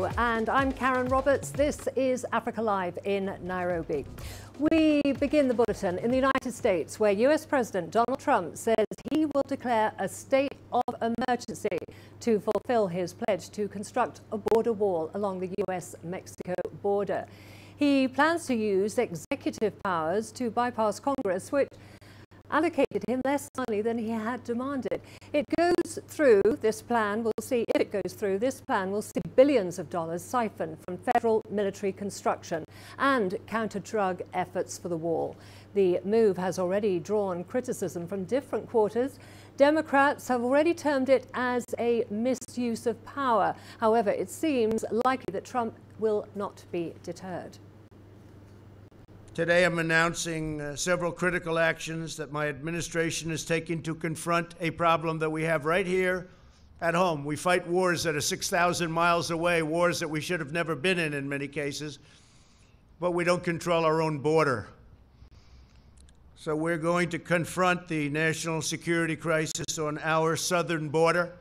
Hello, and I'm Karen Roberts. This is Africa Live in Nairobi. We begin the bulletin in the United States, where US President Donald Trump says he will declare a state of emergency to fulfill his pledge to construct a border wall along the US-Mexico border. He plans to use executive powers to bypass Congress, which allocated him less money than he had demanded. It goes through, this plan will see, if it goes through, this plan will see billions of dollars siphoned from federal military construction and counter-drug efforts for the wall. The move has already drawn criticism from different quarters. Democrats have already termed it as a misuse of power. However, it seems likely that Trump will not be deterred. Today, I'm announcing several critical actions that my administration is taking to confront a problem that we have right here at home. We fight wars that are 6,000 miles away, wars that we should have never been in many cases, but we don't control our own border. So we're going to confront the national security crisis on our southern border.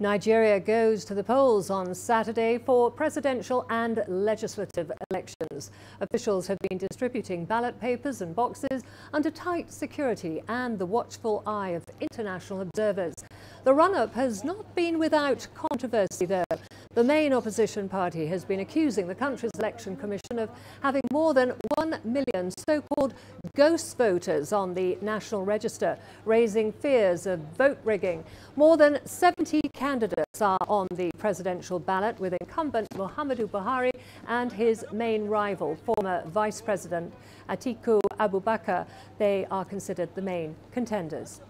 Nigeria goes to the polls on Saturday for presidential and legislative elections. Officials have been distributing ballot papers and boxes under tight security and the watchful eye of international observers. The run-up has not been without controversy, though. The main opposition party has been accusing the country's election commission of having more than 1 million so-called ghost voters on the national register, raising fears of vote rigging. More than 70 candidates are on the presidential ballot, with incumbent Muhammadu Buhari and his main rival, former Vice President Atiku Abubakar. They are considered the main contenders.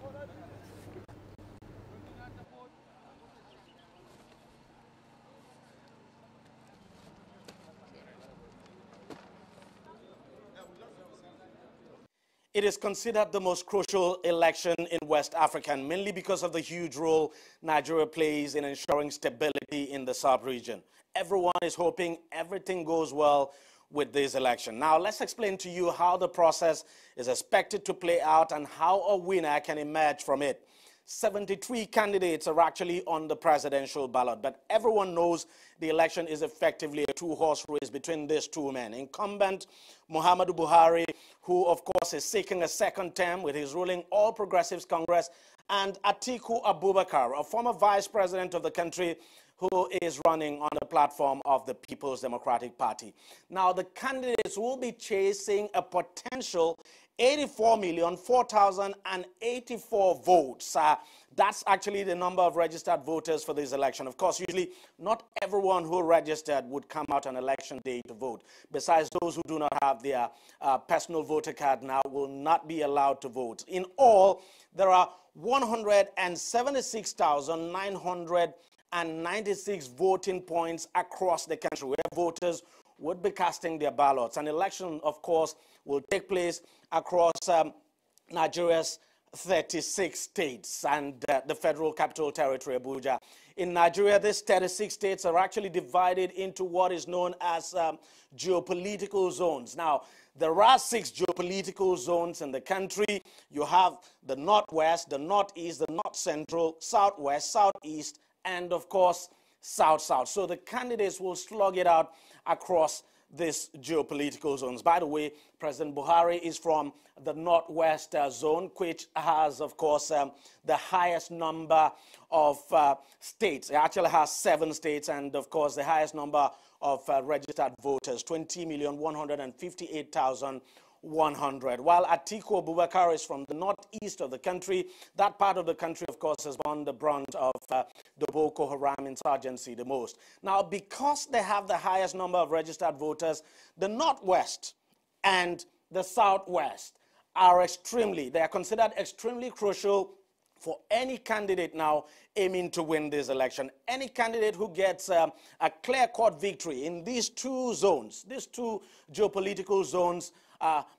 It is considered the most crucial election in West Africa, mainly because of the huge role Nigeria plays in ensuring stability in the sub-region. Everyone is hoping everything goes well with this election. Now, let's explain to you how the process is expected to play out and how a winner can emerge from it. 73 candidates are actually on the presidential ballot, but everyone knows the election is effectively a two-horse race between these two men. Incumbent Muhammadu Buhari, who of course is seeking a second term with his ruling All Progressives Congress, and Atiku Abubakar, a former vice president of the country, who is running on the platform of the People's Democratic Party. Now, the candidates will be chasing a potential 84,004,084 votes. That's actually the number of registered voters for this election. Of course, usually not everyone who registered would come out on election day to vote. Besides, those who do not have their personal voter card now will not be allowed to vote. In all, there are 176,996 voting points across the country where voters would be casting their ballots. An election, of course, will take place across Nigeria's 36 states and the Federal Capital Territory, Abuja. In Nigeria, these 36 states are actually divided into what is known as geopolitical zones. Now, there are 6 geopolitical zones in the country. You have the Northwest, the Northeast, the North Central, Southwest, Southeast, and of course, South-South. So the candidates will slug it out across these geopolitical zones. By the way, President Buhari is from the Northwest zone, which has, of course, the highest number of states. It actually has 7 states, and of course, the highest number of registered voters, 20,158,100. While Atiku Abubakar is from the northeast of the country. That part of the country, of course, has borne the brunt of the Boko Haram insurgency the most. Now, because they have the highest number of registered voters, the Northwest and the Southwest are considered extremely crucial for any candidate now aiming to win this election. Any candidate who gets a clear-cut victory in these 2 zones, these 2 geopolitical zones,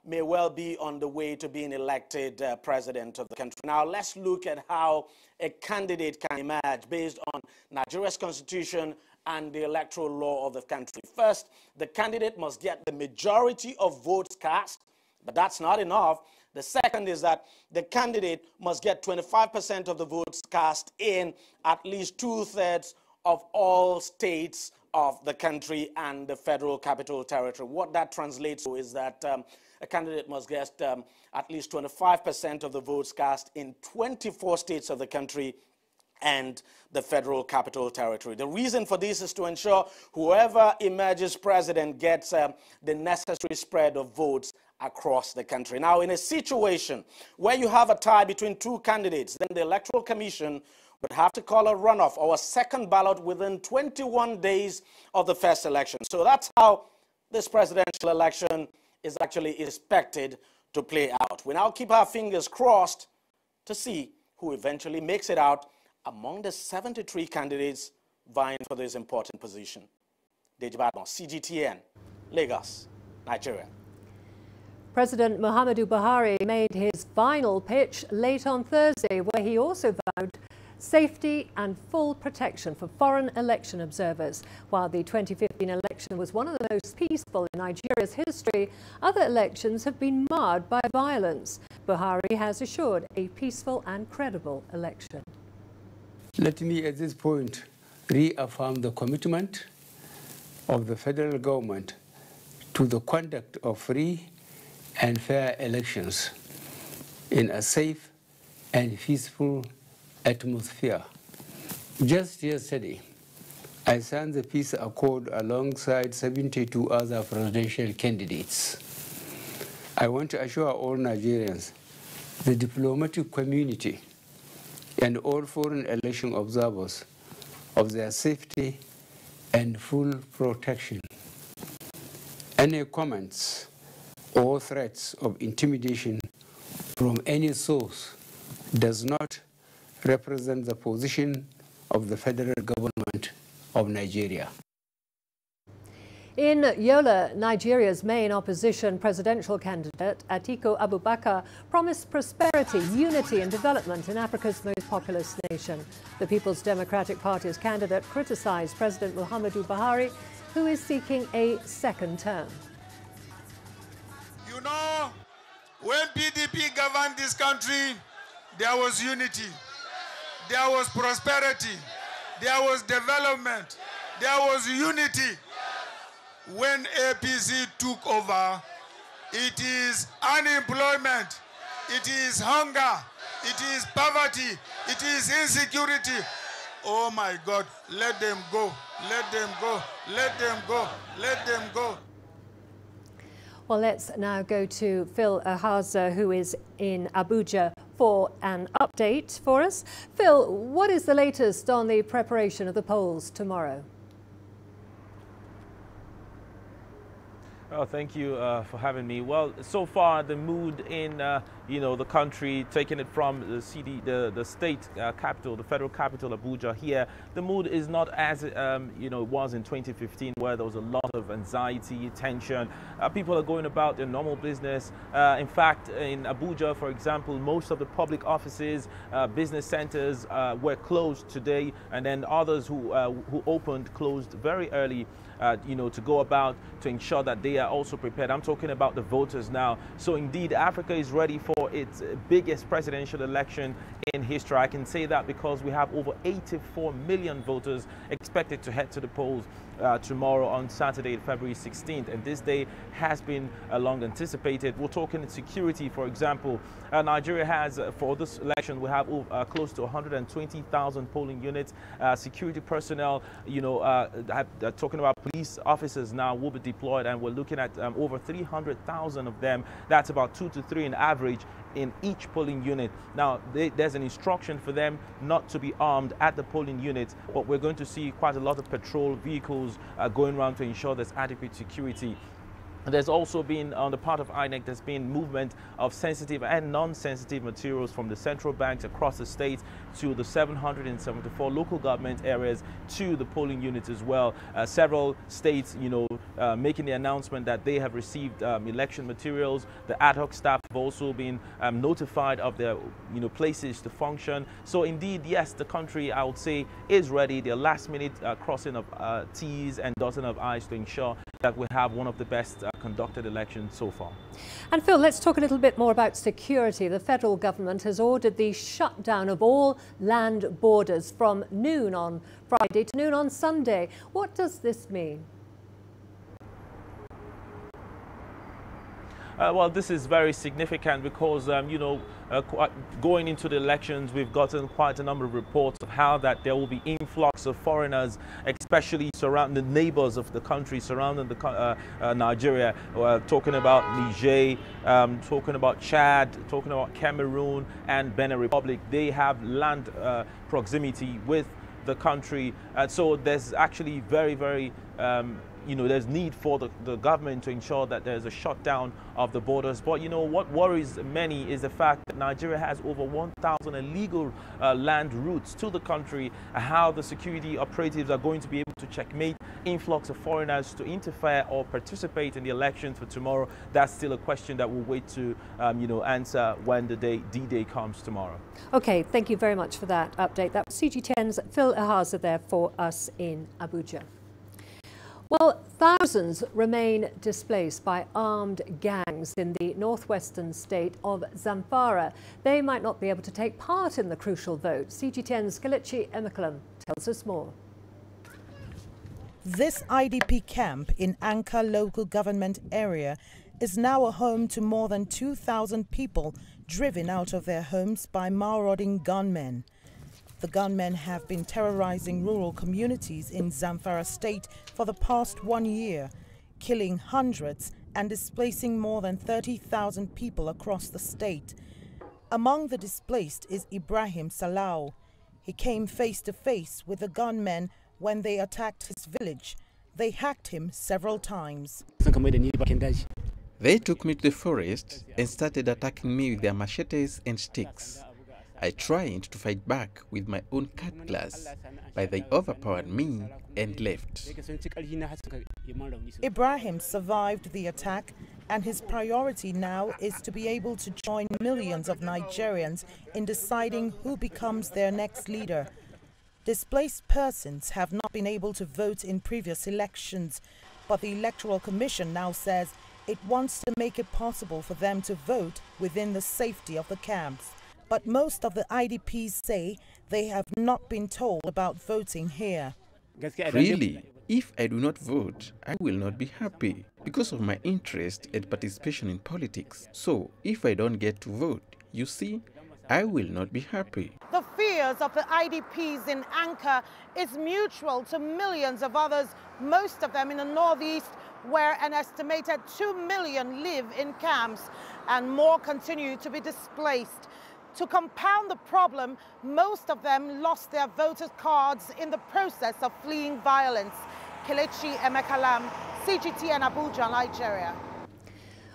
may well be on the way to being elected president of the country. Now, let's look at how a candidate can emerge based on Nigeria's constitution and the electoral law of the country. First, the candidate must get the majority of votes cast, but that's not enough. The second is that the candidate must get 25% of the votes cast in at least 2/3 of all states of the country and the Federal Capital Territory. What that translates to is that a candidate must get at least 25% of the votes cast in 24 states of the country and the Federal Capital Territory. The reason for this is to ensure whoever emerges president gets the necessary spread of votes across the country. Now, in a situation where you have a tie between two candidates, then the Electoral Commission would have to call a runoff or a second ballot within 21 days of the first election. So that's how this presidential election is actually expected to play out. We now keep our fingers crossed to see who eventually makes it out among the 73 candidates vying for this important position. Deji Badmo, CGTN, Lagos, Nigeria. President Muhammadu Buhari made his final pitch late on Thursday, where he also vowed safety and full protection for foreign election observers. While the 2015 election was one of the most peaceful in Nigeria's history, other elections have been marred by violence. Buhari has assured a peaceful and credible election. Let me at this point reaffirm the commitment of the federal government to the conduct of free and fair elections in a safe and peaceful atmosphere. Just yesterday, I signed the peace accord alongside 72 other presidential candidates. I want to assure all Nigerians, the diplomatic community, and all foreign election observers of their safety and full protection. Any comments or threats of intimidation from any source does not represent the position of the federal government of Nigeria. In Yola, Nigeria's main opposition presidential candidate, Atiku Abubakar, promised prosperity, unity and development in Africa's most populous nation. The People's Democratic Party's candidate criticized President Muhammadu Buhari, who is seeking a second term. You know, when PDP governed this country, there was unity, there was prosperity, there was development, there was unity. When APC took over, it is unemployment, it is hunger, it is poverty, it is insecurity. Oh my God, let them go, let them go, let them go, let them go. Well, let's now go to Phil Ahaza, who is in Abuja, for an update for us. Phil, what is the latest on the preparation of the polls tomorrow? Oh, thank you for having me. Well, so far the mood in the country, taking it from the state capital, the federal capital, Abuja. Here, the mood is not as it was in 2015, where there was a lot of anxiety, tension. People are going about their normal business. In fact, in Abuja, for example, most of the public offices, business centers were closed today, and then others who opened closed very early. To go about to ensure that they are also prepared. I'm talking about the voters now. So indeed, Africa is ready for its biggest presidential election in history. I can say that because we have over 84 million voters expected to head to the polls tomorrow on Saturday, February 16th. And this day has been long anticipated. We're talking security, for example. Nigeria has, for this election, we have close to 120,000 polling units. Security personnel, talking about police officers now will be deployed, and we're looking at over 300,000 of them. That's about 2 to 3 in average in each polling unit. Now, there's an instruction for them not to be armed at the polling units, but we're going to see quite a lot of patrol vehicles going around to ensure there's adequate security. There's also been, on the part of INEC, there's been movement of sensitive and non-sensitive materials from the central banks across the state to the 774 local government areas to the polling units as well. Several states, making the announcement that they have received election materials. The ad hoc staff have also been notified of their, places to function. So indeed, yes, the country, I would say, is ready. The last minute crossing of T's and dotting of I's to ensure that we have one of the best conducted elections so far. And Phil, let's talk a little bit more about security. The federal government has ordered the shutdown of all land borders from noon on Friday to noon on Sunday. What does this mean? Well, this is very significant because, going into the elections, we've gotten quite a number of reports of how that there will be influx of foreigners, especially surrounding the neighbors of the country, surrounding the Nigeria. Talking about Niger, talking about Chad, talking about Cameroon and Benin Republic. They have land proximity with the country. So there's actually very, very there's need for the government to ensure that there's a shutdown of the borders. But what worries many is the fact that Nigeria has over 1,000 illegal land routes to the country, how the security operatives are going to be able to checkmate influx of foreigners to interfere or participate in the elections for tomorrow. That's still a question that we'll wait to answer when the D-Day comes tomorrow. Okay, thank you very much for that update. That was CGTN's Phil Ahaza there for us in Abuja. Well, thousands remain displaced by armed gangs in the northwestern state of Zamfara. They might not be able to take part in the crucial vote. CGTN's Kelechi Emekalam tells us more. This IDP camp in Anka local government area is now a home to more than 2,000 people driven out of their homes by marauding gunmen. The gunmen have been terrorizing rural communities in Zamfara state for the past 1 year, killing hundreds and displacing more than 30,000 people across the state. Among the displaced is Ibrahim Salau. He came face to face with the gunmen when they attacked his village. They hacked him several times. They took me to the forest and started attacking me with their machetes and sticks. I tried to fight back with my own cutlass, but they overpowered me and left. Ibrahim survived the attack, and his priority now is to be able to join millions of Nigerians in deciding who becomes their next leader. Displaced persons have not been able to vote in previous elections, but the Electoral Commission now says it wants to make it possible for them to vote within the safety of the camps. But most of the IDPs say they have not been told about voting here. Really, if I do not vote, I will not be happy because of my interest and participation in politics. So, if I don't get to vote, you see, I will not be happy. The fears of the IDPs in Anka is mutual to millions of others, most of them in the northeast, where an estimated 2 million live in camps and more continue to be displaced. To compound the problem, most of them lost their voter cards in the process of fleeing violence. Kelechi Emekalam, CGTN Abuja, Nigeria.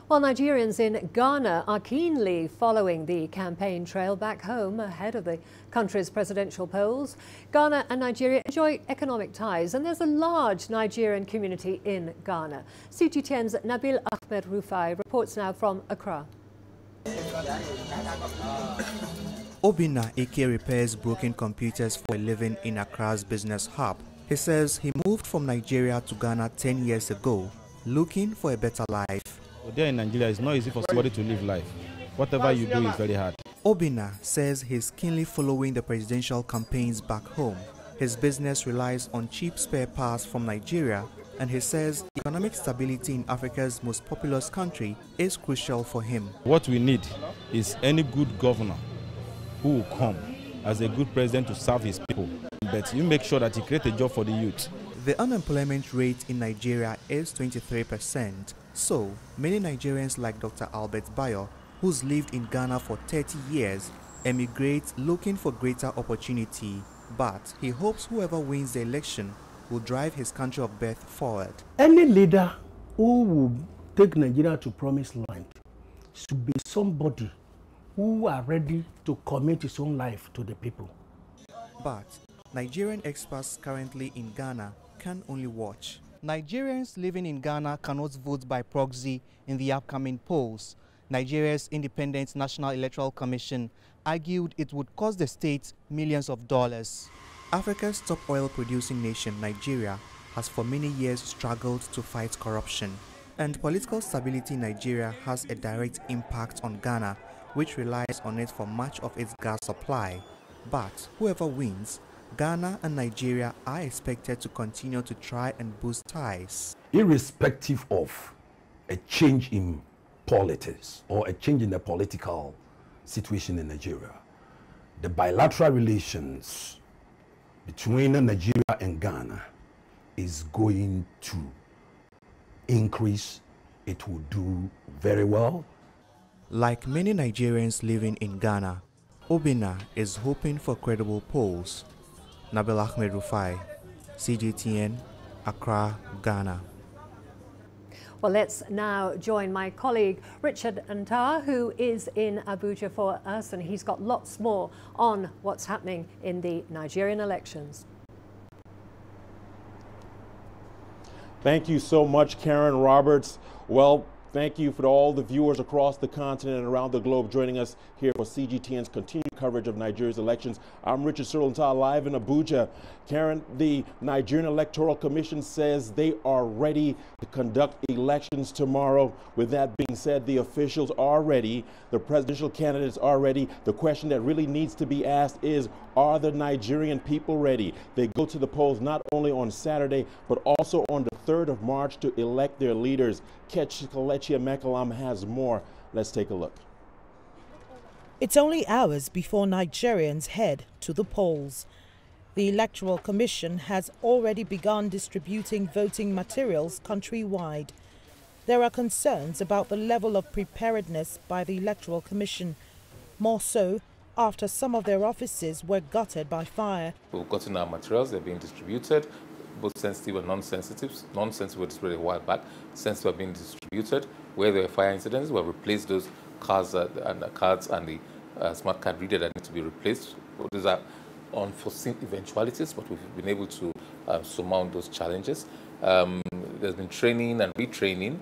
Well, Nigerians in Ghana are keenly following the campaign trail back home ahead of the country's presidential polls. Ghana and Nigeria enjoy economic ties, and there's a large Nigerian community in Ghana. CGTN's Nabil Ahmed Rufai reports now from Accra. Obinna Ike repairs broken computers for a living in Accra's business hub. He says he moved from Nigeria to Ghana 10 years ago, looking for a better life. There in Nigeria, it's not easy for somebody to live life. Whatever you do is very hard. Obinna says he's keenly following the presidential campaigns back home. His business relies on cheap spare parts from Nigeria, and he says economic stability in Africa's most populous country is crucial for him. What we need is any good governor who will come as a good president to serve his people. But you make sure that he creates a job for the youth. The unemployment rate in Nigeria is 23%. So, many Nigerians like Dr. Albert Bayo, who's lived in Ghana for 30 years, emigrate looking for greater opportunity. But he hopes whoever wins the election will drive his country of birth forward. Any leader who will take Nigeria to promised land should be somebody who are ready to commit his own life to the people. But Nigerian experts currently in Ghana can only watch. Nigerians living in Ghana cannot vote by proxy in the upcoming polls. Nigeria's Independent National Electoral Commission argued it would cost the state millions of dollars. Africa's top oil-producing nation, Nigeria, has for many years struggled to fight corruption. And political stability in Nigeria has a direct impact on Ghana, which relies on it for much of its gas supply. But whoever wins, Ghana and Nigeria are expected to continue to try and boost ties. Irrespective of a change in politics or a change in the political situation in Nigeria, the bilateral relations between Nigeria and Ghana is going to increase. It will do very well. Like many Nigerians living in Ghana, Obina is hoping for credible polls. Nabil Ahmed Rufai, CGTN, Accra, Ghana. Well, let's now join my colleague Richard Ntar, who is in Abuja for us, and he's got lots more on what's happening in the Nigerian elections. Thank you so much, Karen Roberts. Well, thank you for all the viewers across the continent and around the globe joining us here for CGTN's continued coverage of Nigeria's elections. I'm Richard Ntar, live in Abuja. Karen, the Nigerian Electoral Commission says they are ready to conduct elections tomorrow. With that being said, the officials are ready. The presidential candidates are ready. The question that really needs to be asked is, are the Nigerian people ready? They go to the polls not only on Saturday, but also on the 3rd of March to elect their leaders. Kelechi Mekalam has more. Let's take a look. It's only hours before Nigerians head to the polls. The Electoral Commission has already begun distributing voting materials countrywide. There are concerns about the level of preparedness by the Electoral Commission, more so after some of their offices were gutted by fire. We've gotten our materials, they're being distributed, both sensitive and non-sensitive. Non-sensitive were distributed a while back, sensitive are being distributed. Where there were fire incidents, we have replaced those cards and the cards and the smart card reader that need to be replaced. Those are unforeseen eventualities, but we've been able to surmount those challenges. There's been training and retraining.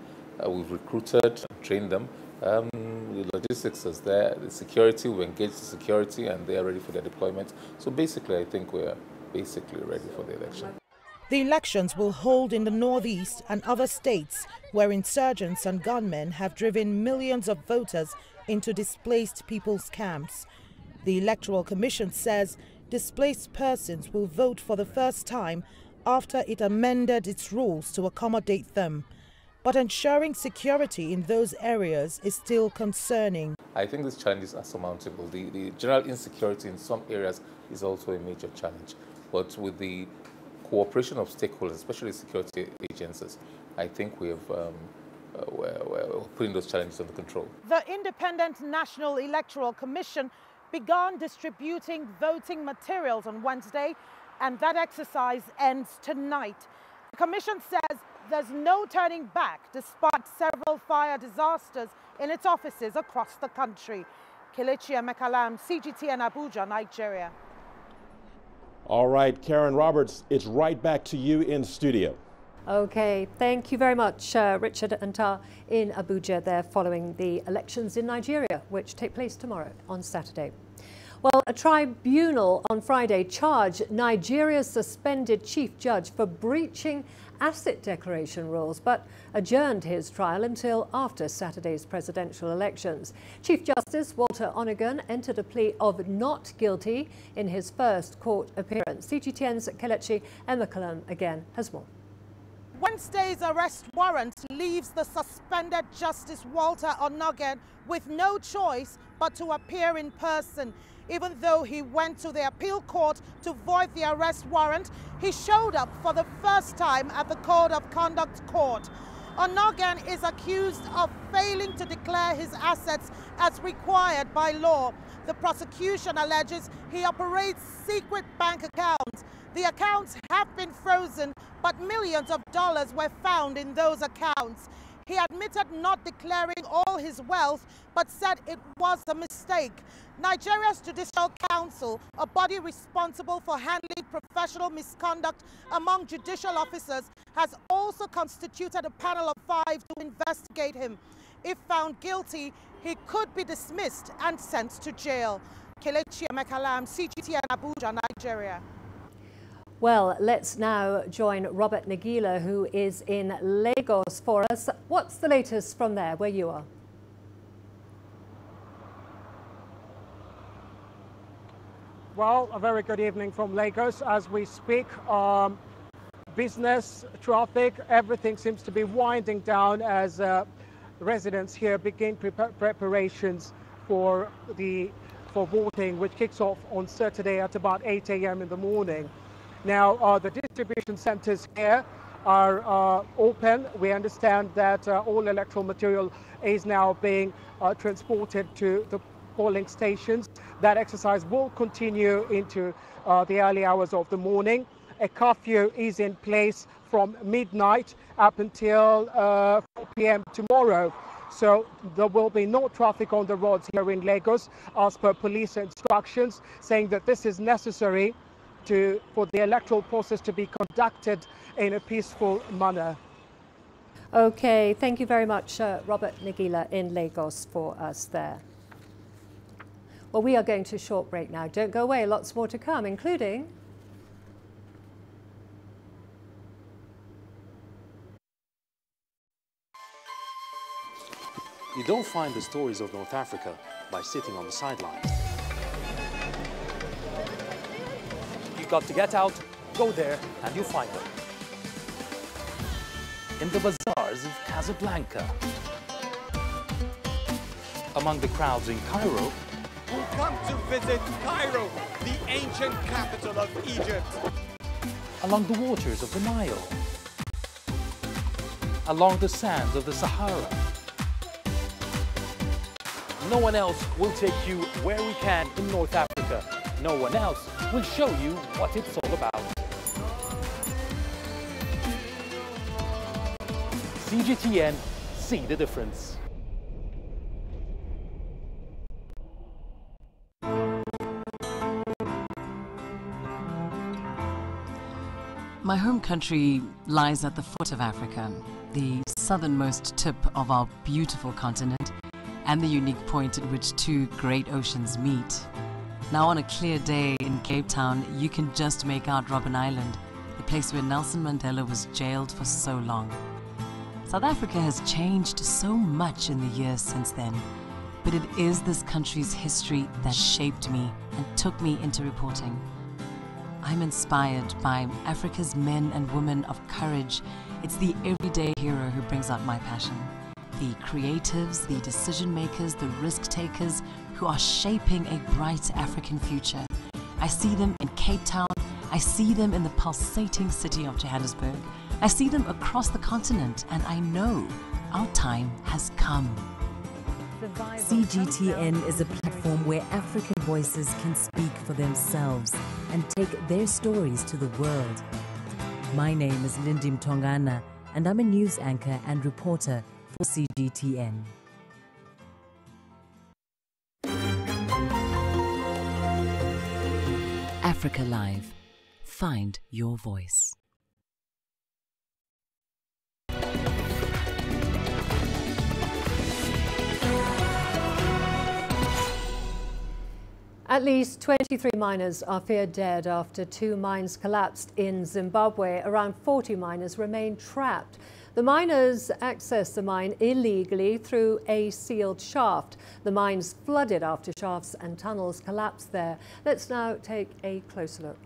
We've recruited and trained them. The logistics is there, the security, we engage the security, and they are ready for their deployment. So basically, I think we're basically ready for the election. The elections will hold in the northeast and other states where insurgents and gunmen have driven millions of voters into displaced people's camps. The Electoral Commission says displaced persons will vote for the first time after it amended its rules to accommodate them. But ensuring security in those areas is still concerning. I think these challenges are surmountable. The general insecurity in some areas is also a major challenge. But with the cooperation of stakeholders, especially security agencies, I think we're putting those challenges under control. The Independent National Electoral Commission began distributing voting materials on Wednesday, and that exercise ends tonight. The Commission says there's no turning back despite several fire disasters in its offices across the country. Kelechi Mekalam, CGTN Abuja, Nigeria. All right, Karen Roberts, it's right back to you in studio. Okay, thank you very much, Richard Ntar in Abuja there, following the elections in Nigeria, which take place tomorrow on Saturday. Well, a tribunal on Friday charged Nigeria's suspended chief judge for breaching asset declaration rules, but adjourned his trial until after Saturday's presidential elections. Chief Justice Walter Onigun entered a plea of not guilty in his first court appearance. CGTN's Kelechi Mekalam again has more. Wednesday's arrest warrant leaves the suspended Justice Walter Onigun with no choice but to appear in person. Even though he went to the appeal court to void the arrest warrant, he showed up for the first time at the Code of Conduct Court. Onigun is accused of failing to declare his assets as required by law. The prosecution alleges he operates secret bank accounts. The accounts have been frozen, but millions of dollars were found in those accounts. He admitted not declaring all his wealth, but said it was a mistake. Nigeria's Judicial Council, a body responsible for handling professional misconduct among judicial officers, has also constituted a panel of 5 to investigate him. If found guilty, he could be dismissed and sent to jail. Kelechi Emekalam, CGTN, Abuja, Nigeria. Well, let's now join Robert Nagila, who is in Lagos for us. What's the latest from there, where you are? Well, a very good evening from Lagos. As we speak, business, traffic, everything seems to be winding down as residents here begin preparations for voting, which kicks off on Saturday at about 8 a.m. in the morning. Now, the distribution centers here are open. We understand that all electoral material is now being transported to the polling stations. That exercise will continue into the early hours of the morning. A curfew is in place from midnight up until 4 p.m. tomorrow. So there will be no traffic on the roads here in Lagos, as per police instructions, saying that this is necessary for the electoral process to be conducted in a peaceful manner. Okay, thank you very much, Robert Nagila in Lagos for us there. Well, we are going to a short break now. Don't go away, lots more to come, including... You don't find the stories of North Africa by sitting on the sidelines. You've got to get out, go there, and you'll find them. In the bazaars of Casablanca. Among the crowds in Cairo. Who come to visit Cairo, the ancient capital of Egypt. Along the waters of the Nile. Along the sands of the Sahara. No one else will take you where we can in North Africa. No one else will show you what it's all about. CGTN, see the difference. My home country lies at the foot of Africa, the southernmost tip of our beautiful continent, and the unique point at which 2 great oceans meet. Now on a clear day in Cape Town, you can just make out Robben Island, the place where Nelson Mandela was jailed for so long. South Africa has changed so much in the years since then, but it is this country's history that shaped me and took me into reporting. I'm inspired by Africa's men and women of courage. It's the everyday hero who brings out my passion. The creatives, the decision makers, the risk takers who are shaping a bright African future. I see them in Cape Town. I see them in the pulsating city of Johannesburg. I see them across the continent, and I know our time has come. CGTN is a platform where African voices can speak for themselves and take their stories to the world. My name is Lindy Mtongana, and I'm a news anchor and reporter for CGTN. Africa Live. Find your voice. At least 23 miners are feared dead after 2 mines collapsed in Zimbabwe. Around 40 miners remain trapped. The miners accessed the mine illegally through a sealed shaft. The mines flooded after shafts and tunnels collapsed there. Let's now take a closer look.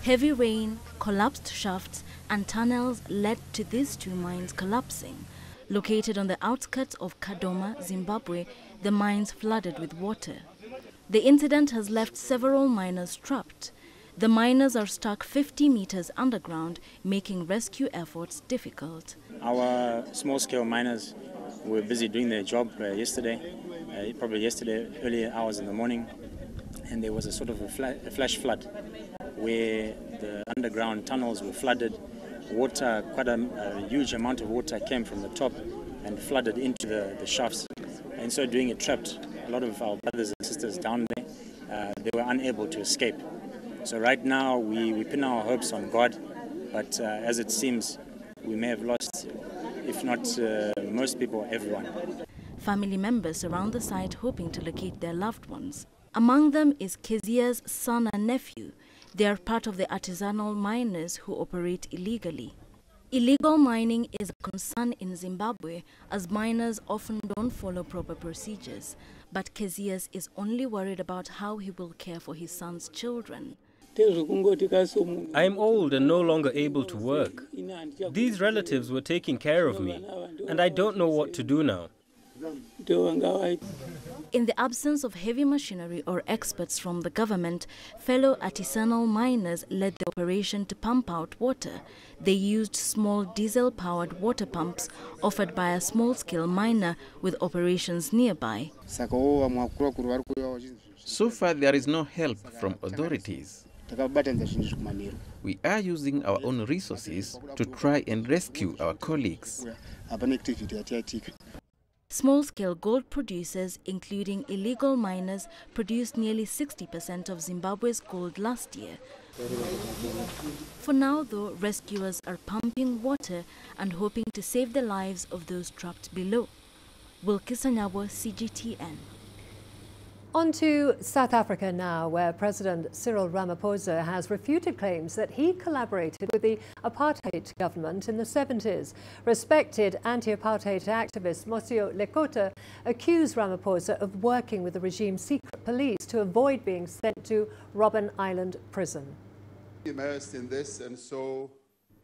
Heavy rain, collapsed shafts and tunnels led to these 2 mines collapsing. Located on the outskirts of Kadoma, Zimbabwe, the mines flooded with water. The incident has left several miners trapped. The miners are stuck 50 meters underground, making rescue efforts difficult. Our small-scale miners were busy doing their job yesterday, early hours in the morning, and there was a sort of a flash flood where the underground tunnels were flooded water, quite a huge amount of water came from the top and flooded into the shafts. And so doing it trapped a lot of our brothers and sisters down there. They were unable to escape. So right now we pin our hopes on God, but as it seems, we may have lost, if not most people, everyone. Family members surround the site hoping to locate their loved ones. Among them is Kezia's son and nephew. They are part of the artisanal miners who operate illegally. Illegal mining is a concern in Zimbabwe as miners often don't follow proper procedures. But Kezias is only worried about how he will care for his son's children. I am old and no longer able to work. These relatives were taking care of me, and I don't know what to do now. In the absence of heavy machinery or experts from the government, fellow artisanal miners led the operation to pump out water. They used small diesel-powered water pumps offered by a small-scale miner with operations nearby. So far, there is no help from authorities. We are using our own resources to try and rescue our colleagues. Small-scale gold producers, including illegal miners, produced nearly 60% of Zimbabwe's gold last year. For now, though, rescuers are pumping water and hoping to save the lives of those trapped below. Wilkisanyabo, CGTN. On to South Africa now, where President Cyril Ramaphosa has refuted claims that he collaborated with the apartheid government in the 70s. Respected anti-apartheid activist Mosio Lekota accused Ramaphosa of working with the regime's secret police to avoid being sent to Robben Island prison. Immersed in this, and so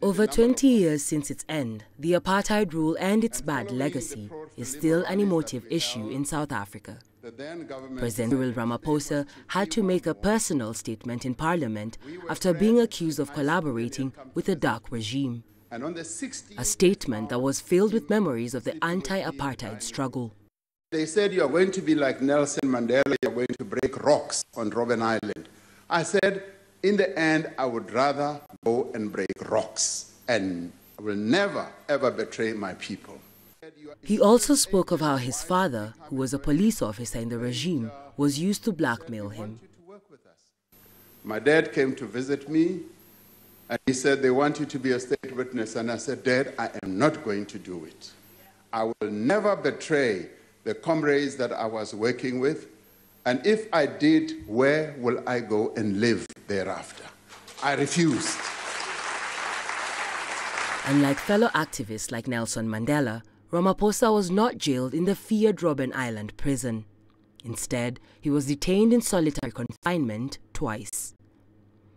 over 20 years since its end, the apartheid rule and its bad legacy is still an emotive issue in South Africa. President Cyril Ramaphosa had to make a personal statement in Parliament after being accused of collaborating with a dark regime. A statement that was filled with memories of the anti-apartheid struggle. They said, you are going to be like Nelson Mandela, you are going to break rocks on Robben Island. I said, in the end, I would rather go and break rocks, and I will never, ever betray my people. He also spoke of how his father, who was a police officer in the regime, was used to blackmail him. My dad came to visit me, and he said, they want you to be a state witness. And I said, Dad, I am not going to do it. I will never betray the comrades that I was working with. And if I did, where will I go and live thereafter? I refused. Unlike fellow activists like Nelson Mandela, Ramaphosa was not jailed in the feared Robben Island prison. Instead, he was detained in solitary confinement twice.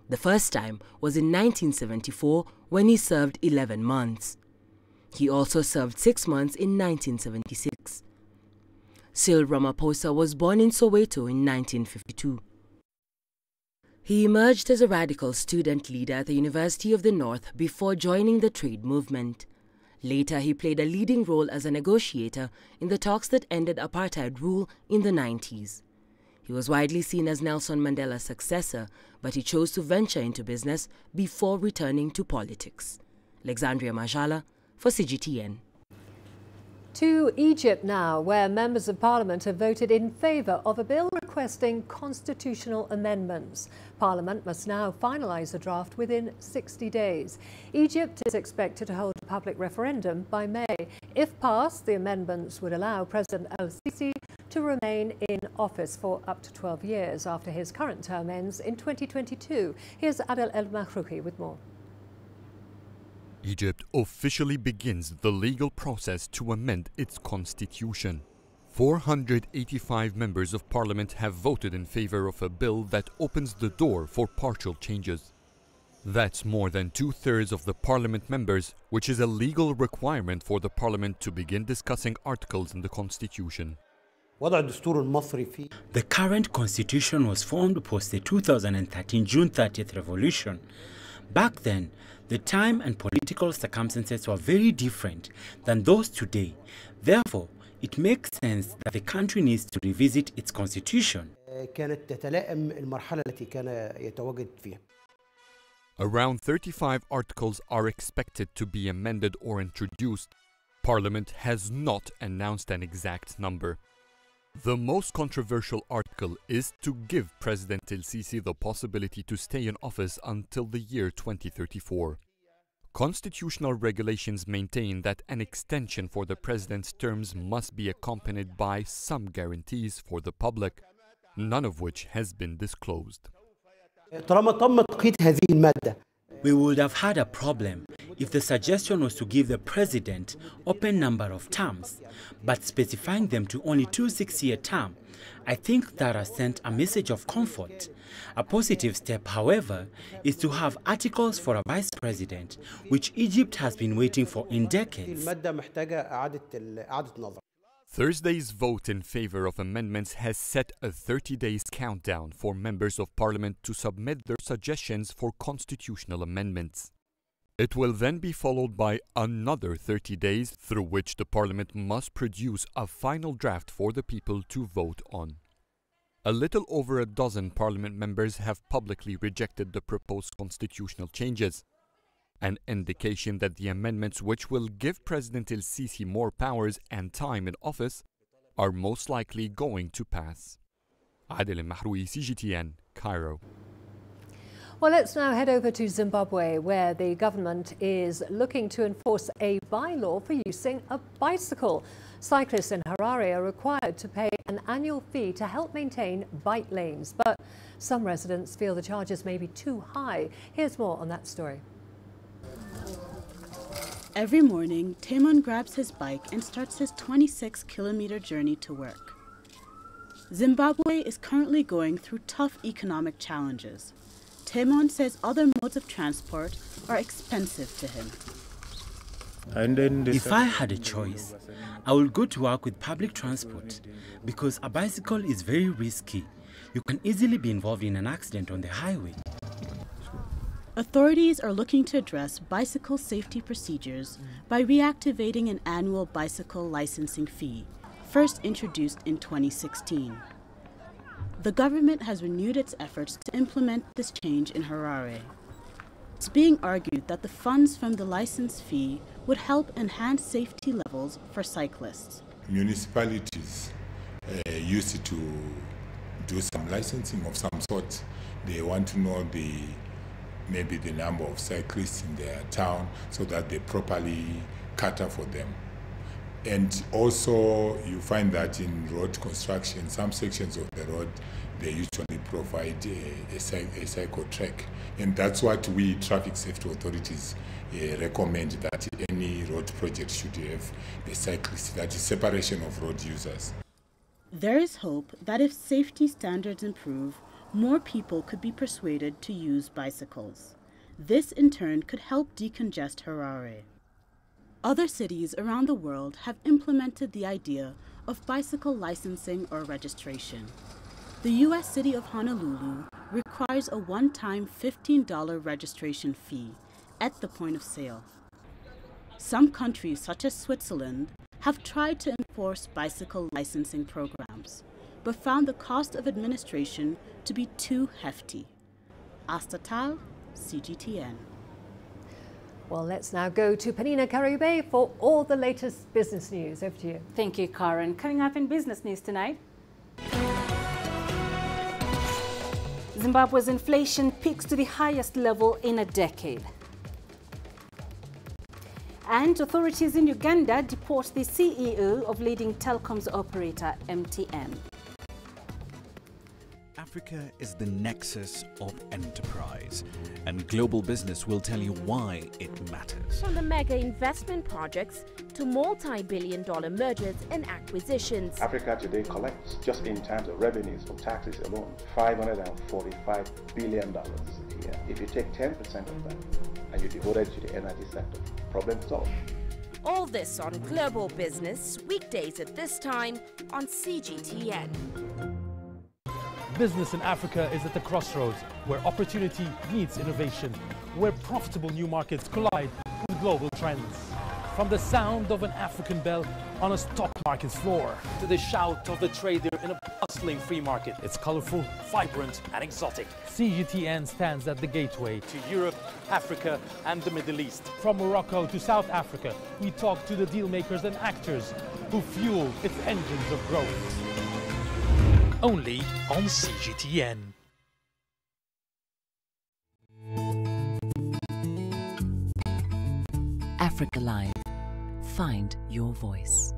The first time was in 1974 when he served 11 months. He also served 6 months in 1976. Cyril Ramaphosa was born in Soweto in 1952. He emerged as a radical student leader at the University of the North before joining the trade movement. Later, he played a leading role as a negotiator in the talks that ended apartheid rule in the 90s. He was widely seen as Nelson Mandela's successor, but he chose to venture into business before returning to politics. Alexandria Majala for CGTN. To Egypt now, where members of parliament have voted in favour of a bill requesting constitutional amendments. Parliament must now finalise the draft within 60 days. Egypt is expected to hold a public referendum by May. If passed, the amendments would allow President El-Sisi to remain in office for up to 12 years after his current term ends in 2022. Here's Adel El-Mahrouki with more. Egypt officially begins the legal process to amend its constitution. 485 members of parliament have voted in favor of a bill that opens the door for partial changes. That's more than 2/3 of the parliament members, which is a legal requirement for the parliament to begin discussing articles in the constitution. The current constitution was formed post the 2013 June 30th revolution. Back then, the time and political circumstances were very different than those today. Therefore, it makes sense that the country needs to revisit its constitution. Around 35 articles are expected to be amended or introduced. Parliament has not announced an exact number. The most controversial article is to give President El-Sisi the possibility to stay in office until the year 2034. Constitutional regulations maintain that an extension for the president's terms must be accompanied by some guarantees for the public, none of which has been disclosed. We would have had a problem if the suggestion was to give the president open number of terms, but specifying them to only 2 6-year terms. I think that has sent a message of comfort. A positive step, however, is to have articles for a vice president, which Egypt has been waiting for in decades. Thursday's vote in favor of amendments has set a 30-day countdown for members of parliament to submit their suggestions for constitutional amendments. It will then be followed by another 30 days through which the parliament must produce a final draft for the people to vote on. A little over a dozen parliament members have publicly rejected the proposed constitutional changes, an indication that the amendments which will give President El-Sisi more powers and time in office are most likely going to pass. Adel Mahroui, CGTN, Cairo. Well, let's now head over to Zimbabwe, where the government is looking to enforce a bylaw for using a bicycle. Cyclists in Harare are required to pay an annual fee to help maintain bike lanes, but some residents feel the charges may be too high. Here's more on that story. Every morning, Temon grabs his bike and starts his 26-kilometer journey to work. Zimbabwe is currently going through tough economic challenges. Temon says other modes of transport are expensive to him. If I had a choice, I would go to work with public transport because a bicycle is very risky. You can easily be involved in an accident on the highway. Authorities are looking to address bicycle safety procedures by reactivating an annual bicycle licensing fee, first introduced in 2016. The government has renewed its efforts to implement this change in Harare. It's being argued that the funds from the license fee would help enhance safety levels for cyclists. Municipalities used to do some licensing of some sort. They want to know maybe the number of cyclists in their town so that they properly cater for them. And also you find that in road construction, some sections of the road, they usually provide a cycle track. And that's what we traffic safety authorities recommend, that any road project should have a cyclist, that is separation of road users. There is hope that if safety standards improve, more people could be persuaded to use bicycles. This in turn could help decongest Harare. Other cities around the world have implemented the idea of bicycle licensing or registration. The U.S. city of Honolulu requires a one-time $15 registration fee at the point of sale. Some countries, such as Switzerland, have tried to enforce bicycle licensing programs, but found the cost of administration to be too hefty. Astatal, CGTN. Well, let's now go to Peninah Karibe for all the latest business news. Over to you. Thank you, Karen. Coming up in business news tonight, Zimbabwe's inflation peaks to the highest level in a decade. And authorities in Uganda deport the CEO of leading telecoms operator MTN. Africa is the nexus of enterprise, and global business will tell you why it matters. From the mega investment projects to multi-billion-dollar mergers and acquisitions. Africa today collects, just in terms of revenues from taxes alone, $545 billion a year. If you take 10% of that and you devote it to the energy sector, problem solved. All this on Global Business, weekdays at this time on CGTN. Business in Africa is at the crossroads, where opportunity meets innovation, where profitable new markets collide with global trends. From the sound of an African bell on a stock market's floor to the shout of the trader in a bustling free market. It's colorful, vibrant and exotic. CGTN stands at the gateway to Europe, Africa and the Middle East. From Morocco to South Africa, we talk to the deal makers and actors who fuel its engines of growth. Only on CGTN. Africa Live. Find your voice.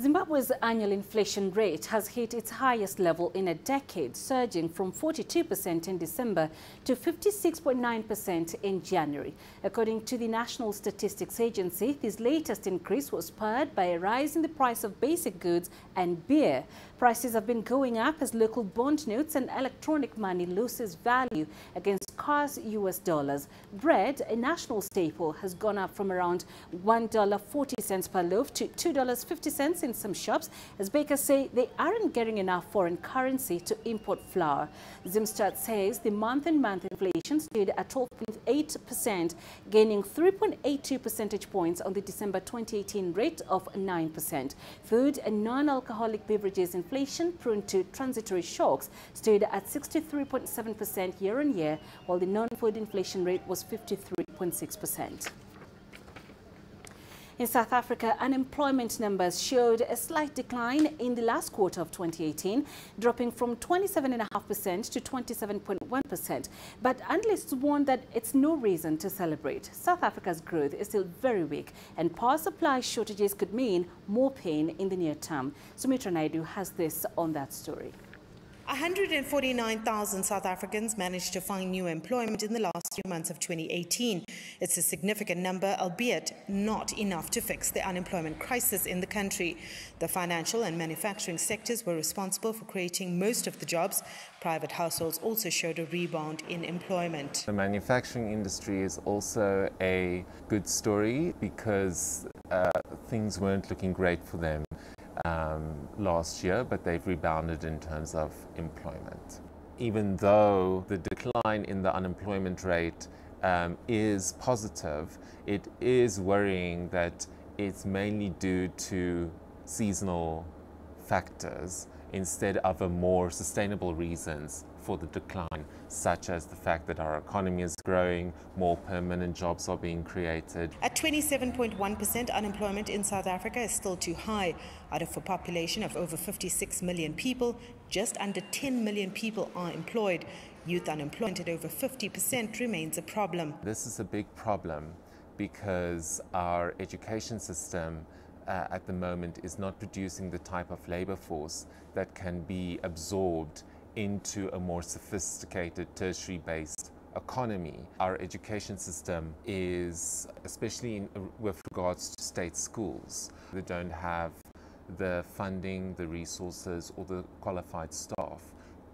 Zimbabwe's annual inflation rate has hit its highest level in a decade, surging from 42% in December to 56.9% in January. According to the National Statistics Agency, this latest increase was spurred by a rise in the price of basic goods and beer. Prices have been going up as local bond notes and electronic money loses value against scarce US dollars. Bread, a national staple, has gone up from around $1.40 per loaf to $2.50 in some shops, as bakers say they aren't getting enough foreign currency to import flour. Zimstat says the month-on-month inflation stood at 12.8%, gaining 3.82 percentage points on the December 2018 rate of 9%. Food and non-alcoholic beverages inflation, prone to transitory shocks, stood at 63.7% year-on-year, while the non-food inflation rate was 53.6%. In South Africa, unemployment numbers showed a slight decline in the last quarter of 2018, dropping from 27.5% to 27.1%. But analysts warn that it's no reason to celebrate. South Africa's growth is still very weak, and power supply shortages could mean more pain in the near term. Sumitra Naidu has this on that story. 149,000 South Africans managed to find new employment in the last 3 months of 2018. It's a significant number, albeit not enough to fix the unemployment crisis in the country. The financial and manufacturing sectors were responsible for creating most of the jobs. Private households also showed a rebound in employment. The manufacturing industry is also a good story because things weren't looking great for them last year, but they've rebounded in terms of employment. Even though the decline in the unemployment rate is positive, it is worrying that it's mainly due to seasonal factors instead of a more sustainable reasons for the decline, such as the fact that our economy is growing, more permanent jobs are being created. At 27.1%, unemployment in South Africa is still too high. Out of a population of over 56 million people, just under 10 million people are employed. Youth unemployment at over 50% remains a problem. This is a big problem because our education system at the moment is not producing the type of labor force that can be absorbed into a more sophisticated tertiary-based economy. Our education system is, especially with regards to state schools, they don't have the funding, the resources or the qualified staff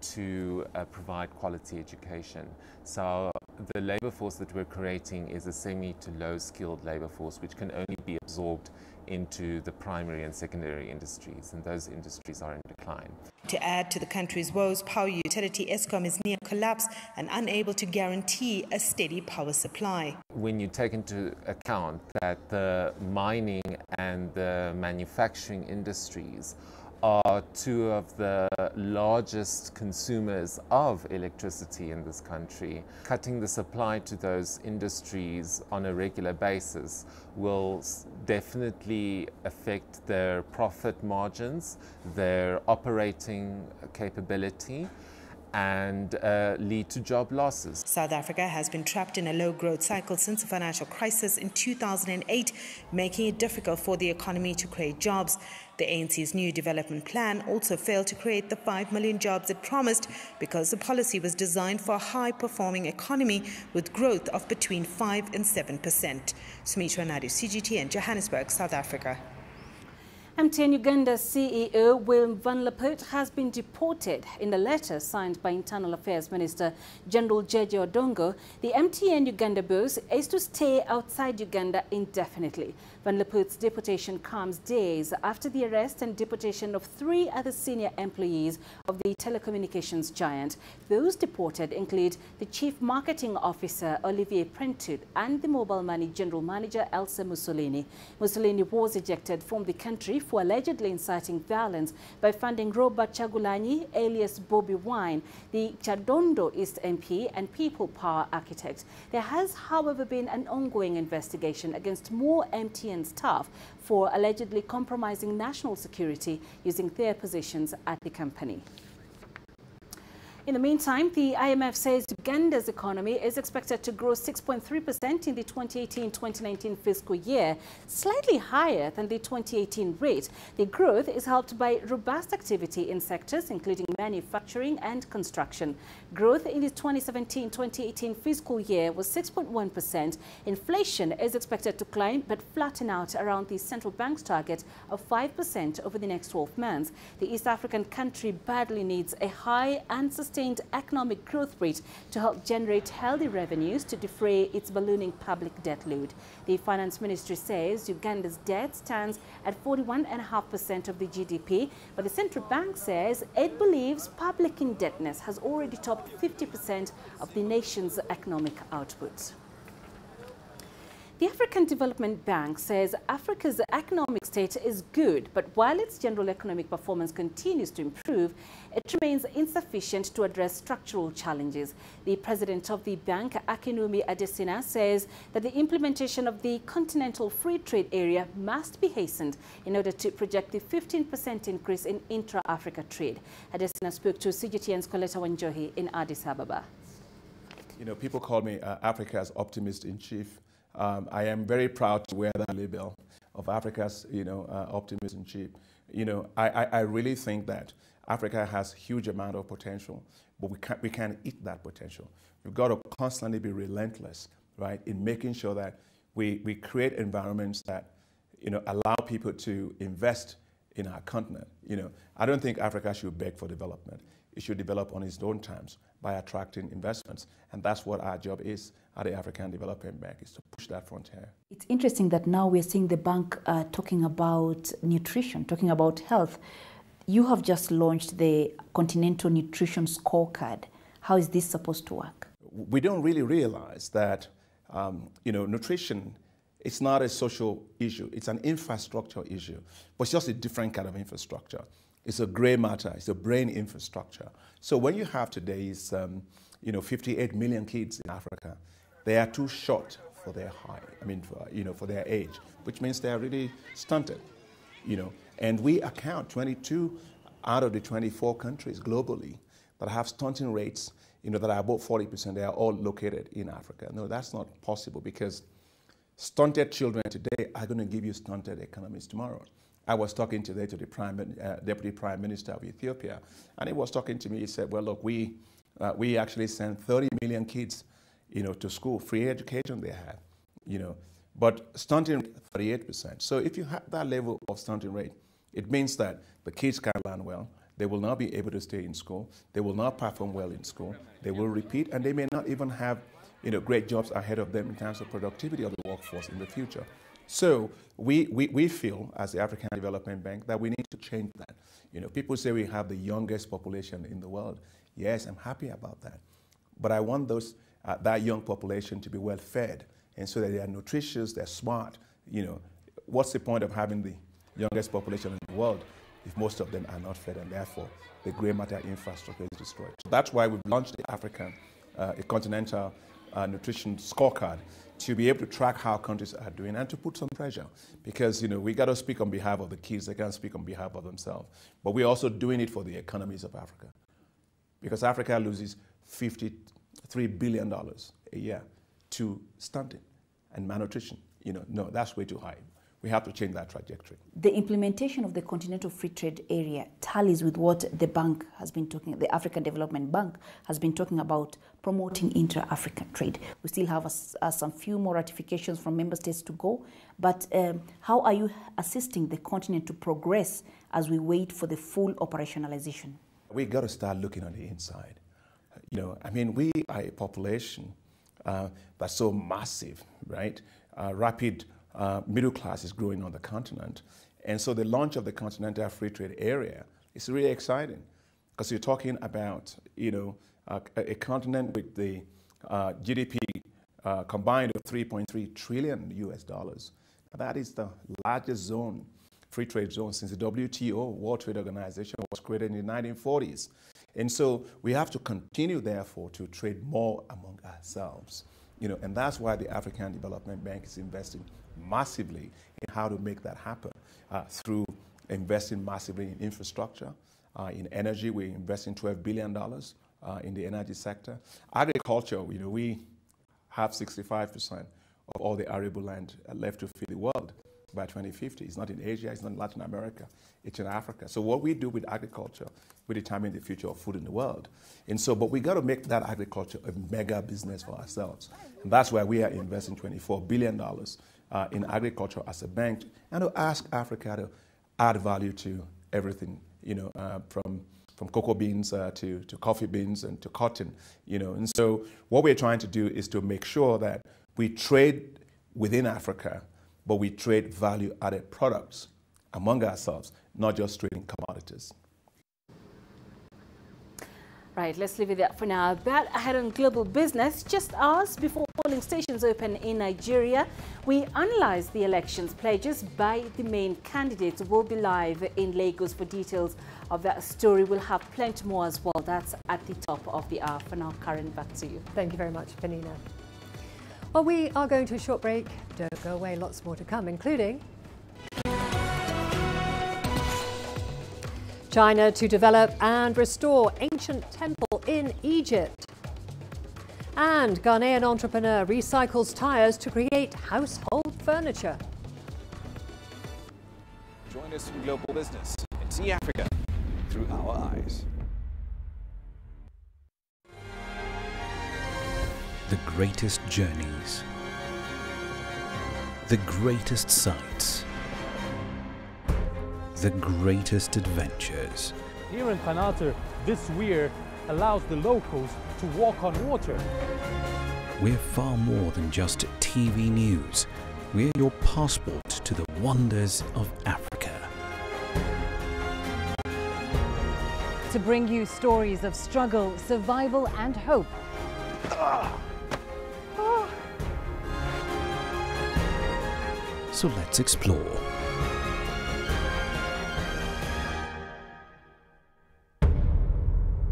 to provide quality education. So the labor force that we're creating is a semi to low skilled labor force which can only be absorbed into the primary and secondary industries, and those industries are in decline. To add to the country's woes, power utility Eskom is near collapse and unable to guarantee a steady power supply. When you take into account that the mining and the manufacturing industries are two of the largest consumers of electricity in this country, cutting the supply to those industries on a regular basis will definitely affect their profit margins, their operating capability, and lead to job losses. South Africa has been trapped in a low-growth cycle since the financial crisis in 2008, making it difficult for the economy to create jobs. The ANC's new development plan also failed to create the 5 million jobs it promised because the policy was designed for a high-performing economy with growth of between 5 and 7%. Sumitra Naidu, CGTN, Johannesburg, South Africa. MTN Uganda's CEO, William Van Lepert, has been deported. In a letter signed by Internal Affairs Minister General Jeje Odongo, the MTN Uganda boss is to stay outside Uganda indefinitely. Van Leput's deportation comes days after the arrest and deportation of 3 other senior employees of the telecommunications giant. Those deported include the Chief Marketing Officer, Olivier Prentut, and the Mobile Money General Manager, Elsa Mussolini. Mussolini was ejected from the country for allegedly inciting violence by funding Robert Chagulanyi, alias Bobby Wine, the Chadondo East MP and People Power architect. There has, however, been an ongoing investigation against more MTN staff for allegedly compromising national security using their positions at the company. In the meantime, the IMF says Uganda's economy is expected to grow 6.3% in the 2018-2019 fiscal year, slightly higher than the 2018 rate. The growth is helped by robust activity in sectors including manufacturing and construction. Growth in the 2017-2018 fiscal year was 6.1%. Inflation is expected to climb but flatten out around the central bank's target of 5% over the next 12 months. The East African country badly needs a high and sustained economic growth rate to help generate healthy revenues to defray its ballooning public debt load. The Finance Ministry says Uganda's debt stands at 41.5% of the GDP, but the central bank says it believes public indebtedness has already topped 50% of the nation's economic output. The African Development Bank says Africa's economic state is good, but while its general economic performance continues to improve, it remains insufficient to address structural challenges. The president of the bank, Akinwumi Adesina, says that the implementation of the Continental Free Trade Area must be hastened in order to project the 15% increase in intra-Africa trade. Adesina spoke to CGTN's Coletta Wanjohi in Addis Ababa. You know, people call me Africa's optimist-in-chief. I am very proud to wear that label of Africa's, optimist-in-chief. I really think that Africa has huge amount of potential, but we can't eat that potential. We've got to constantly be relentless, right, in making sure that we create environments that, allow people to invest in our continent. I don't think Africa should beg for development. It should develop on its own terms by attracting investments. And that's what our job is at the African Development Bank, is to push that frontier. It's interesting that now we're seeing the bank talking about nutrition, talking about health. You have just launched the Continental Nutrition Scorecard. How is this supposed to work? We don't really realize that, nutrition, it's not a social issue. It's an infrastructure issue, but it's just a different kind of infrastructure. It's a gray matter. It's a brain infrastructure. So when you have today's, 58 million kids in Africa, they are too short for their for their age, which means they are really stunted, And we account 22 out of the 24 countries globally that have stunting rates, that are above 40%. They are all located in Africa. No, that's not possible, because stunted children today are going to give you stunted economies tomorrow. I was talking today to the Deputy Prime Minister of Ethiopia, and he was talking to me. He said, well, look, we actually send 30 million kids, to school, free education they have, but stunting 38%. So if you have that level of stunting rate, it means that the kids can't learn well. They will not be able to stay in school. They will not perform well in school. They will repeat, and they may not even have, great jobs ahead of them in terms of productivity of the workforce in the future. So we feel, as the African Development Bank, that we need to change that. People say we have the youngest population in the world. Yes, I'm happy about that. But I want that young population to be well fed, and so that they are nutritious, they're smart. What's the point of having the youngest population in the world if most of them are not fed, and therefore the gray matter infrastructure is destroyed? So that's why we've launched the African, a Continental Nutrition Scorecard, to be able to track how countries are doing and to put some pressure, because we got to speak on behalf of the kids. They can't speak on behalf of themselves, but we're also doing it for the economies of Africa, because Africa loses $53 billion a year to stunting and malnutrition. No, that's way too high. We have to change that trajectory. The implementation of the Continental Free Trade Area tallies with what the bank has been talking, the African Development Bank has been talking about, promoting intra-African trade. We still have some few more ratifications from member states to go, but how are you assisting the continent to progress as we wait for the full operationalization? We got to start looking on the inside. We are a population that's so massive, right? Rapid middle class is growing on the continent. And so the launch of the Continental Free Trade Area is really exciting because you're talking about, a continent with the GDP combined of $3.3 trillion US dollars. That is the largest zone, free trade zone, since the WTO, World Trade Organization, was created in the 1940s. And so we have to continue, therefore, to trade more among ourselves. And that's why the African Development Bank is investing massively in how to make that happen through investing massively in infrastructure, in energy. We're investing $12 billion in the energy sector. Agriculture, we have 65% of all the arable land left to feed the world by 2050. It's not in Asia, it's not in Latin America, it's in Africa. So what we do with agriculture, we determine the future of food in the world. And so, but we got to make that agriculture a mega business for ourselves. And that's why we are investing $24 billion in agriculture as a bank, and to ask Africa to add value to everything, from cocoa beans to coffee beans and to cotton, And so what we're trying to do is to make sure that we trade within Africa, but we trade value-added products among ourselves, not just trading commodities. Right, let's leave it there for now. That ahead on Global Business, just hours before polling stations open in Nigeria, we analyze the elections pledges by the main candidates. We'll be live in Lagos for details of that story. We'll have plenty more as well. That's at the top of the hour. For now, Karen, back to you. Thank you very much, Peninah. Well, we are going to a short break. Don't go away, lots more to come, including China to develop and restore ancient temple in Egypt. And Ghanaian entrepreneur recycles tires to create household furniture. Join us in Global Business and see Africa through our eyes. The greatest journeys, the greatest sights, the greatest adventures. Here in Peninah, this weir allows the locals to walk on water. We're far more than just TV news. We're your passport to the wonders of Africa. To bring you stories of struggle, survival and hope. So let's explore.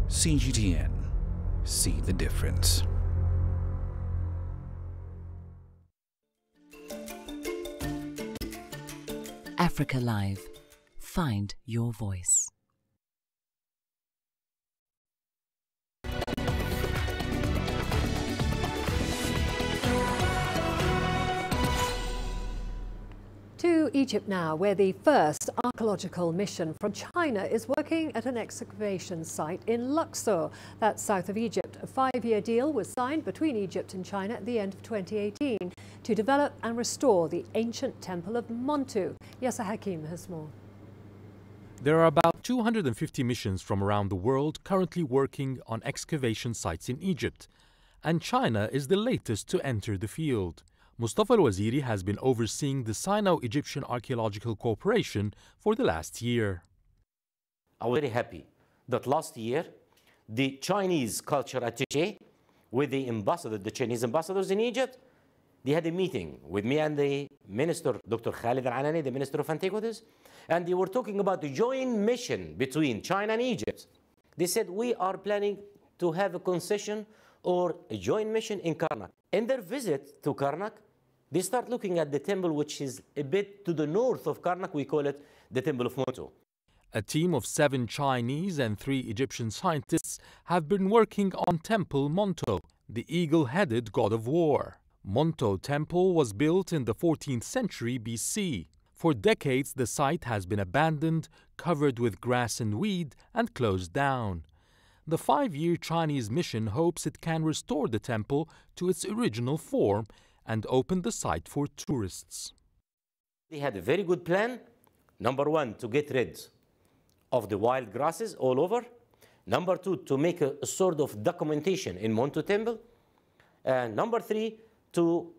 CGTN. See the difference. Africa Live. Find your voice. To Egypt now, where the first archaeological mission from China is working at an excavation site in Luxor, that's south of Egypt. A 5-year deal was signed between Egypt and China at the end of 2018 to develop and restore the ancient temple of Montu. Yasser Hakim has more. There are about 250 missions from around the world currently working on excavation sites in Egypt, and China is the latest to enter the field. Mustafa Al-Waziri has been overseeing the Sino-Egyptian Archaeological Cooperation for the last year. I'm very happy that last year the Chinese culture attaché with the ambassador, the Chinese ambassadors in Egypt, they had a meeting with me and the minister, Dr. Khalid Al-Anani, the minister of antiquities, and they were talking about the joint mission between China and Egypt. They said, we are planning to have a concession or a joint mission in Karnak. In their visit to Karnak, they start looking at the temple which is a bit to the north of Karnak. We call it the Temple of Montu. A team of 7 Chinese and 3 Egyptian scientists have been working on Temple Montu, the eagle-headed god of war. Montu Temple was built in the 14th century BC. For decades, the site has been abandoned, covered with grass and weed, and closed down. The 5-year Chinese mission hopes it can restore the temple to its original form and open the site for tourists. They had a very good plan. Number 1, to get rid of the wild grasses all over. Number 2, to make a sort of documentation in Montu Temple. And number 3, to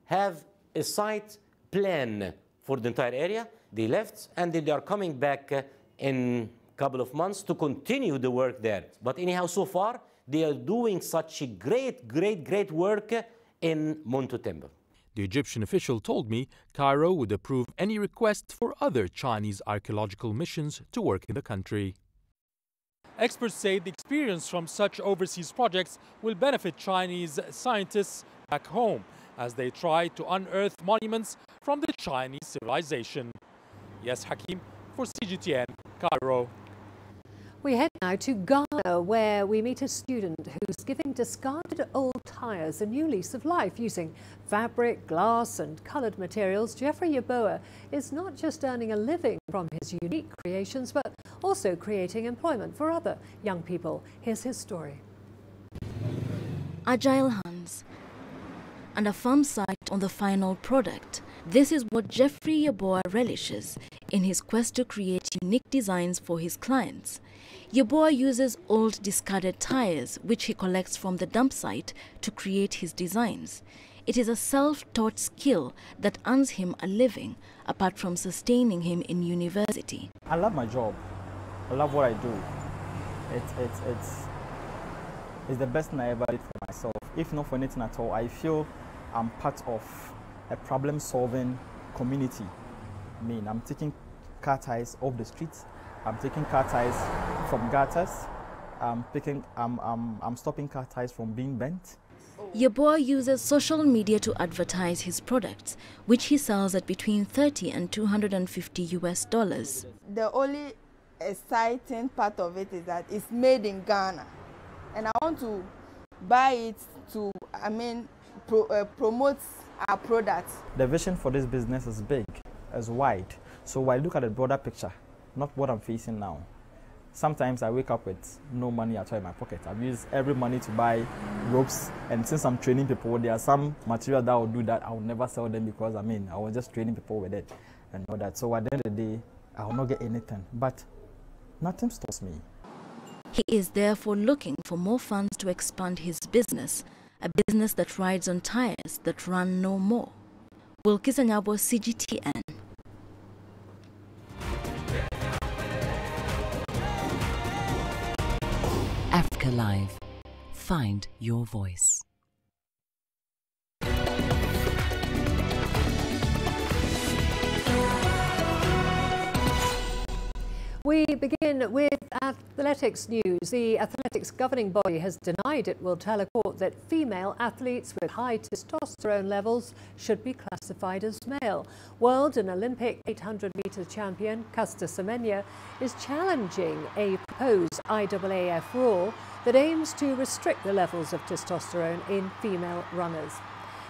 have a site plan for the entire area. They left, and then they are coming back in a couple of months to continue the work there. But anyhow, so far, they are doing such a great work in Monto Temple. The Egyptian official told me Cairo would approve any request for other Chinese archaeological missions to work in the country. Experts say the experience from such overseas projects will benefit Chinese scientists back home as they try to unearth monuments from the Chinese civilization. Yes, Hakim for CGTN, Cairo. We head now to Ghana, where we meet a student who's giving discarded old tyres a new lease of life using fabric, glass and coloured materials. Jeffrey Yeboah is not just earning a living from his unique creations, but also creating employment for other young people. Here's his story. Agile hands and a firm sight on the final product. This is what Jeffrey Yeboah relishes in his quest to create unique designs for his clients. Yeboah uses old discarded tires, which he collects from the dump site, to create his designs. It is a self-taught skill that earns him a living, apart from sustaining him in university. I love my job. I love what I do. It's the best thing I ever did for myself. If not for anything at all, I feel I'm part of a problem-solving community. I mean, I'm taking car tires off the streets. I'm taking car tires from gutters. I'm stopping car tires from being bent. Yeboah uses social media to advertise his products, which he sells at between $30 and $250 US. The only exciting part of it is that it's made in Ghana, and I want to buy it to, promote our products. The vision for this business is big, is wide. So I look at the broader picture, not what I'm facing now. Sometimes I wake up with no money at all in my pocket. I've used every money to buy ropes, and since I'm training people, there are some material that I will do that I will never sell them because I was just training people with it and all that. So at the end of the day, I will not get anything, but nothing stops me. He is therefore looking for more funds to expand his business, a business that rides on tires that run no more. Wilkis Anyabo, CGTN. Africa Live. Find your voice. We begin with athletics news. The athletics governing body has denied it will tell a court that female athletes with high testosterone levels should be classified as male. World and Olympic 800-meter champion Caster Semenya is challenging a proposed IAAF rule that aims to restrict the levels of testosterone in female runners.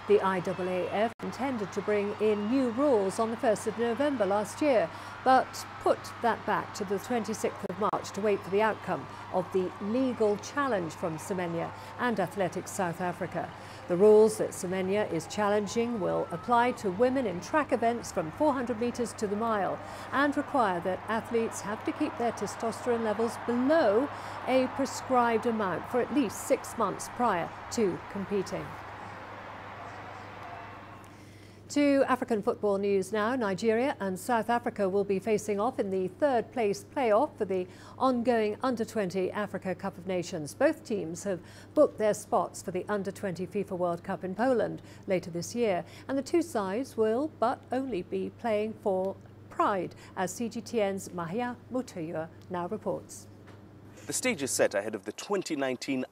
The IAAF intended to bring in new rules on the 1st of November last year, but put that back to the 26th of March to wait for the outcome of the legal challenge from Semenya and Athletics South Africa. The rules that Semenya is challenging will apply to women in track events from 400 metres to the mile and require that athletes have to keep their testosterone levels below a prescribed amount for at least 6 months prior to competing. To African football news now. Nigeria and South Africa will be facing off in the third-place playoff for the ongoing Under-20 Africa Cup of Nations. Both teams have booked their spots for the Under-20 FIFA World Cup in Poland later this year. And the two sides will but only be playing for pride, as CGTN's Mahia Mutoyua now reports. The stage is set ahead of the 2019